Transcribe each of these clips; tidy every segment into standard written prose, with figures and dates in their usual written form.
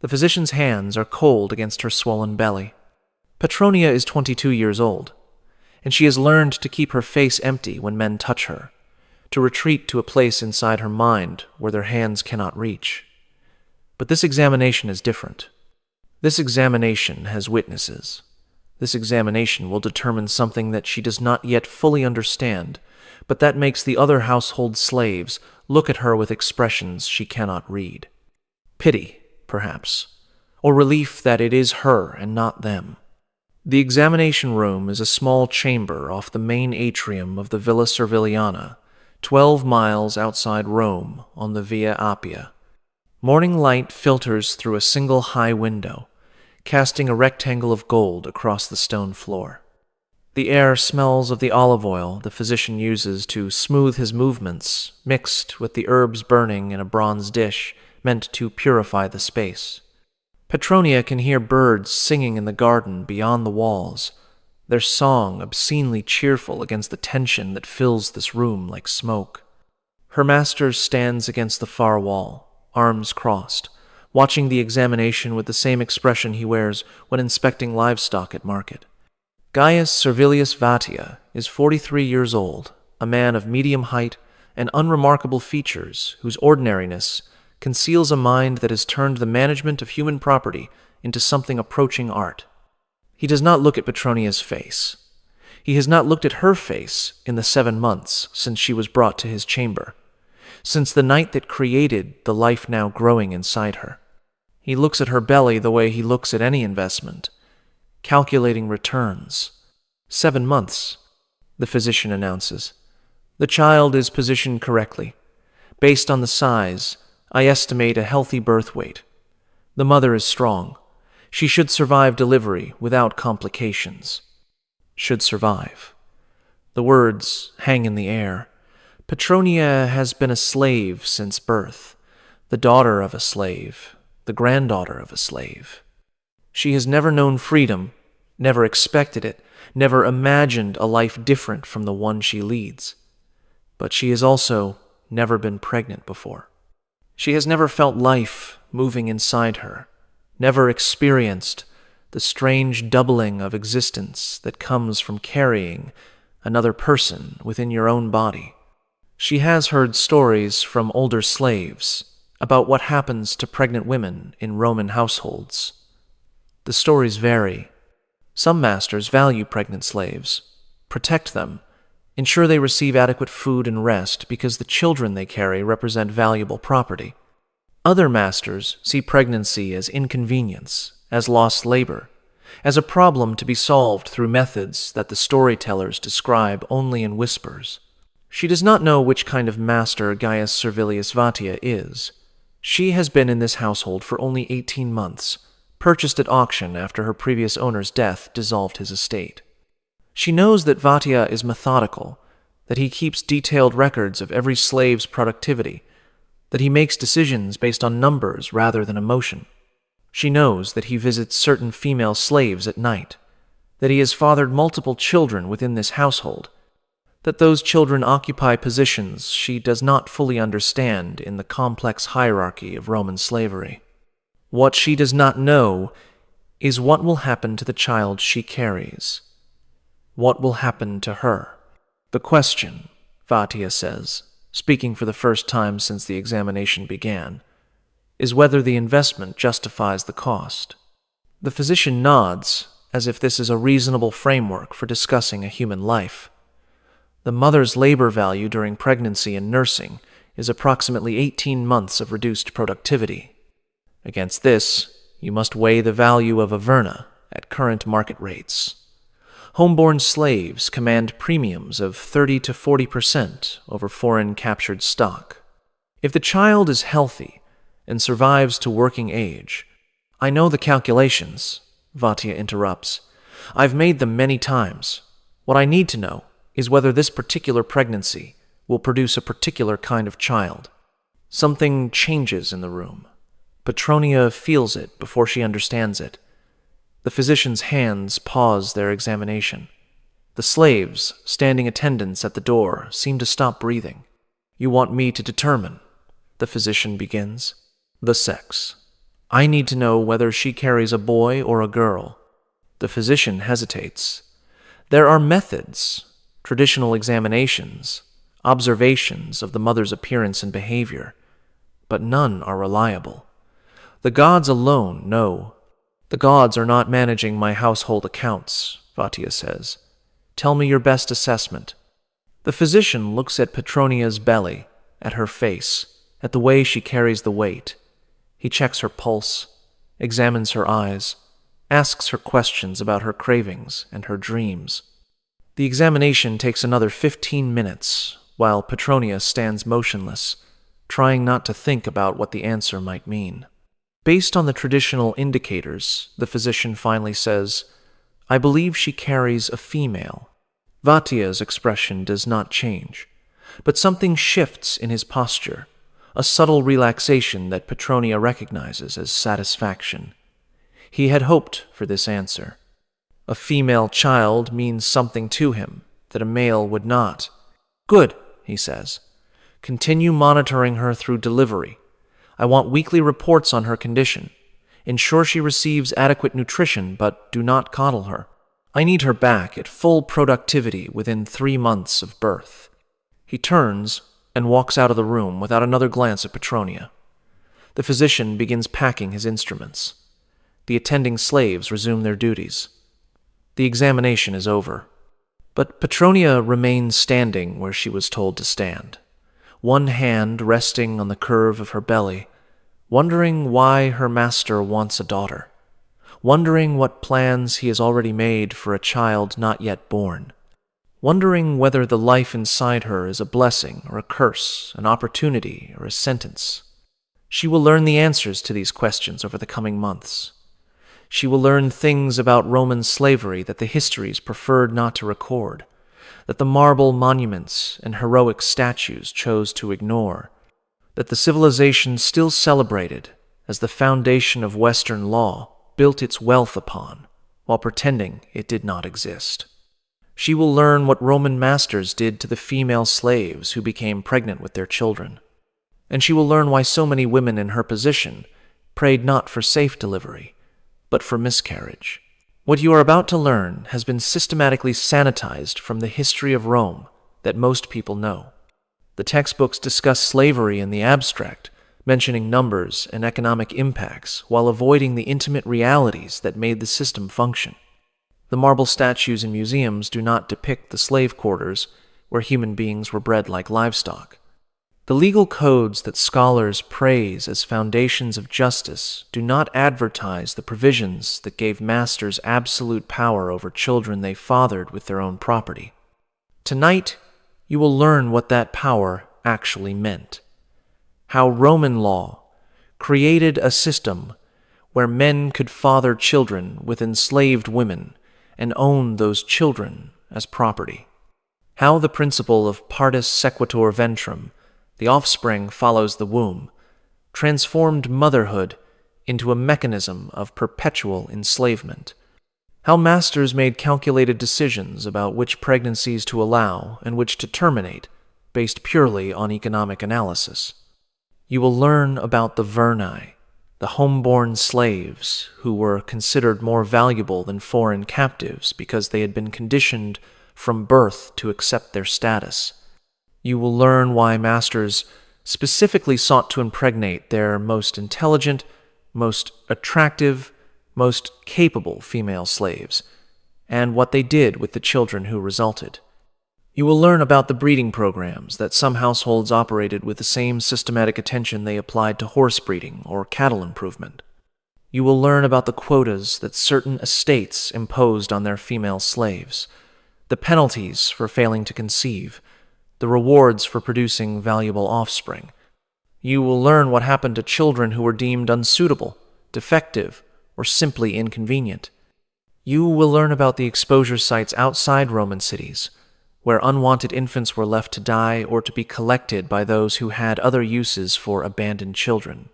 The physician's hands are cold against her swollen belly. Petronia is 22 years old, and she has learned to keep her face empty when men touch her, to retreat to a place inside her mind where their hands cannot reach. But this examination is different. This examination has witnesses. This examination will determine something that she does not yet fully understand, but that makes the other household slaves look at her with expressions she cannot read. Pity, perhaps, or relief that it is her and not them. The examination room is a small chamber off the main atrium of the Villa Serviliana, 12 miles outside Rome on the Via Appia. Morning light filters through a single high window, casting a rectangle of gold across the stone floor. The air smells of the olive oil the physician uses to smooth his movements, mixed with the herbs burning in a bronze dish meant to purify the space. Petronia can hear birds singing in the garden beyond the walls, their song obscenely cheerful against the tension that fills this room like smoke. Her master stands against the far wall, arms crossed, watching the examination with the same expression he wears when inspecting livestock at market. Gaius Servilius Vatia is 43 years old, a man of medium height and unremarkable features whose ordinariness conceals a mind that has turned the management of human property into something approaching art. He does not look at Petronia's face. He has not looked at her face in the 7 months since she was brought to his chamber, since the night that created the life now growing inside her. He looks at her belly the way he looks at any investment, calculating returns. 7 months, the physician announces. The child is positioned correctly. Based on the size, I estimate a healthy birth weight. The mother is strong. She should survive delivery without complications. Should survive. The words hang in the air. Petronia has been a slave since birth, the daughter of a slave, the granddaughter of a slave. She has never known freedom, never expected it, never imagined a life different from the one she leads. But she has also never been pregnant before. She has never felt life moving inside her, never experienced the strange doubling of existence that comes from carrying another person within your own body. She has heard stories from older slaves about what happens to pregnant women in Roman households. The stories vary. Some masters value pregnant slaves, protect them, ensure they receive adequate food and rest because the children they carry represent valuable property. Other masters see pregnancy as inconvenience, as lost labor, as a problem to be solved through methods that the storytellers describe only in whispers. She does not know which kind of master Gaius Servilius Vatia is. She has been in this household for only 18 months, purchased at auction after her previous owner's death dissolved his estate. She knows that Vatia is methodical, that he keeps detailed records of every slave's productivity, that he makes decisions based on numbers rather than emotion. She knows that he visits certain female slaves at night, that he has fathered multiple children within this household, that those children occupy positions she does not fully understand in the complex hierarchy of Roman slavery. What she does not know is what will happen to the child she carries. What will happen to her? The question, Vatia says, speaking for the first time since the examination began, is whether the investment justifies the cost. The physician nods, as if this is a reasonable framework for discussing a human life. The mother's labor value during pregnancy and nursing is approximately 18 months of reduced productivity. Against this, you must weigh the value of Averna at current market rates. Homeborn slaves command premiums of 30 to 40% over foreign captured stock. If the child is healthy and survives to working age, I know the calculations, Vatia interrupts. I've made them many times. What I need to know is whether this particular pregnancy will produce a particular kind of child. Something changes in the room. Petronia feels it before she understands it. The physician's hands pause their examination. The slaves, standing attendants at the door, seem to stop breathing. You want me to determine, the physician begins. The sex. I need to know whether she carries a boy or a girl. The physician hesitates. There are methods, traditional examinations, observations of the mother's appearance and behavior, but none are reliable. The gods alone know. The gods are not managing my household accounts, Vatia says. Tell me your best assessment. The physician looks at Petronia's belly, at her face, at the way she carries the weight. He checks her pulse, examines her eyes, asks her questions about her cravings and her dreams. The examination takes another 15 minutes, while Petronia stands motionless, trying not to think about what the answer might mean. Based on the traditional indicators, the physician finally says, I believe she carries a female. Vatia's expression does not change, but something shifts in his posture, a subtle relaxation that Petronia recognizes as satisfaction. He had hoped for this answer. A female child means something to him that a male would not. Good, he says. Continue monitoring her through delivery. I want weekly reports on her condition. Ensure she receives adequate nutrition, but do not coddle her. I need her back at full productivity within 3 months of birth. He turns and walks out of the room without another glance at Petronia. The physician begins packing his instruments. The attending slaves resume their duties. The examination is over. But Petronia remains standing where she was told to stand, one hand resting on the curve of her belly, wondering why her master wants a daughter, wondering what plans he has already made for a child not yet born, wondering whether the life inside her is a blessing or a curse, an opportunity or a sentence. She will learn the answers to these questions over the coming months. She will learn things about Roman slavery that the histories preferred not to record, that the marble monuments and heroic statues chose to ignore, that the civilization still celebrated as the foundation of Western law built its wealth upon, while pretending it did not exist. She will learn what Roman masters did to the female slaves who became pregnant with their children. And she will learn why so many women in her position prayed not for safe delivery, but for miscarriage. What you are about to learn has been systematically sanitized from the history of Rome that most people know. The textbooks discuss slavery in the abstract, mentioning numbers and economic impacts while avoiding the intimate realities that made the system function. The marble statues in museums do not depict the slave quarters where human beings were bred like livestock. The legal codes that scholars praise as foundations of justice do not advertise the provisions that gave masters absolute power over children they fathered with their own property. Tonight, you will learn what that power actually meant. How Roman law created a system where men could father children with enslaved women and own those children as property. How the principle of partus sequitur ventrum, the offspring follows the womb, transformed motherhood into a mechanism of perpetual enslavement. How masters made calculated decisions about which pregnancies to allow and which to terminate, based purely on economic analysis. You will learn about the verni, the homeborn slaves who were considered more valuable than foreign captives because they had been conditioned from birth to accept their status. You will learn why masters specifically sought to impregnate their most intelligent, most attractive, most capable female slaves, and what they did with the children who resulted. You will learn about the breeding programs that some households operated with the same systematic attention they applied to horse breeding or cattle improvement. You will learn about the quotas that certain estates imposed on their female slaves, the penalties for failing to conceive, the rewards for producing valuable offspring. You will learn what happened to children who were deemed unsuitable, defective, or simply inconvenient. You will learn about the exposure sites outside Roman cities, where unwanted infants were left to die or to be collected by those who had other uses for abandoned children.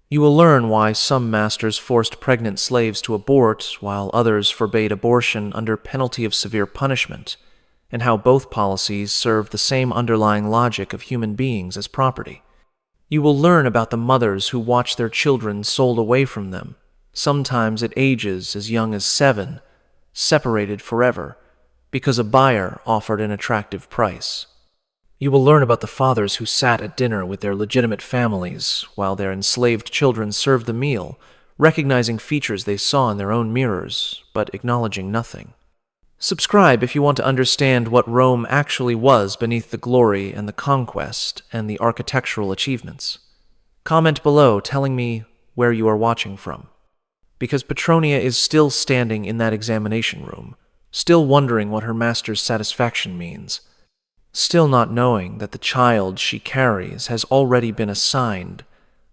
You will learn why some masters forced pregnant slaves to abort, while others forbade abortion under penalty of severe punishment, and how both policies served the same underlying logic of human beings as property. You will learn about the mothers who watch their children sold away from them, sometimes at ages as young as 7, separated forever, because a buyer offered an attractive price. You will learn about the fathers who sat at dinner with their legitimate families while their enslaved children served the meal, recognizing features they saw in their own mirrors, but acknowledging nothing. Subscribe if you want to understand what Rome actually was beneath the glory and the conquest and the architectural achievements. Comment below telling me where you are watching from. Because Petronia is still standing in that examination room, still wondering what her master's satisfaction means, still not knowing that the child she carries has already been assigned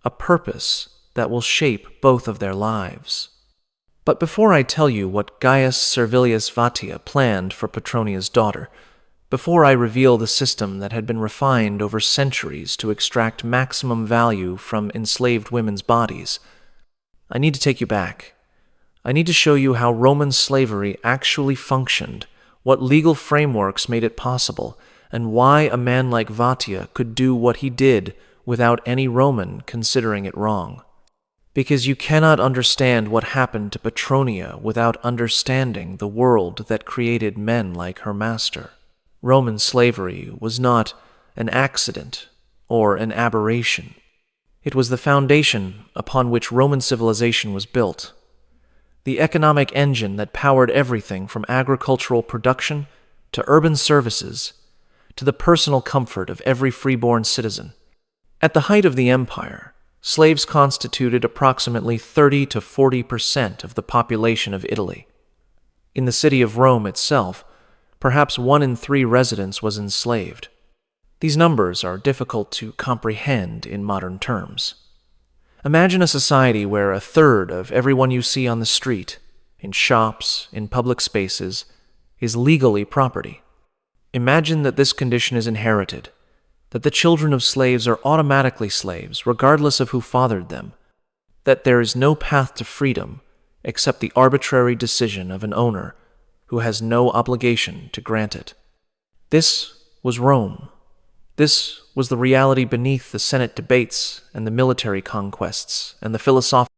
a purpose that will shape both of their lives. But before I tell you what Gaius Servilius Vatia planned for Petronia's daughter, before I reveal the system that had been refined over centuries to extract maximum value from enslaved women's bodies, I need to take you back. I need to show you how Roman slavery actually functioned, what legal frameworks made it possible, and why a man like Vatia could do what he did without any Roman considering it wrong. Because you cannot understand what happened to Petronia without understanding the world that created men like her master. Roman slavery was not an accident or an aberration. It was the foundation upon which Roman civilization was built, the economic engine that powered everything from agricultural production to urban services to the personal comfort of every freeborn citizen. At the height of the empire, slaves constituted approximately 30 to 40% of the population of Italy. In the city of Rome itself, perhaps 1 in 3 residents was enslaved. These numbers are difficult to comprehend in modern terms. Imagine a society where 1/3 of everyone you see on the street, in shops, in public spaces, is legally property. Imagine that this condition is inherited, that the children of slaves are automatically slaves regardless of who fathered them, that there is no path to freedom except the arbitrary decision of an owner who has no obligation to grant it. This was Rome. This was the reality beneath the Senate debates and the military conquests and the philosophical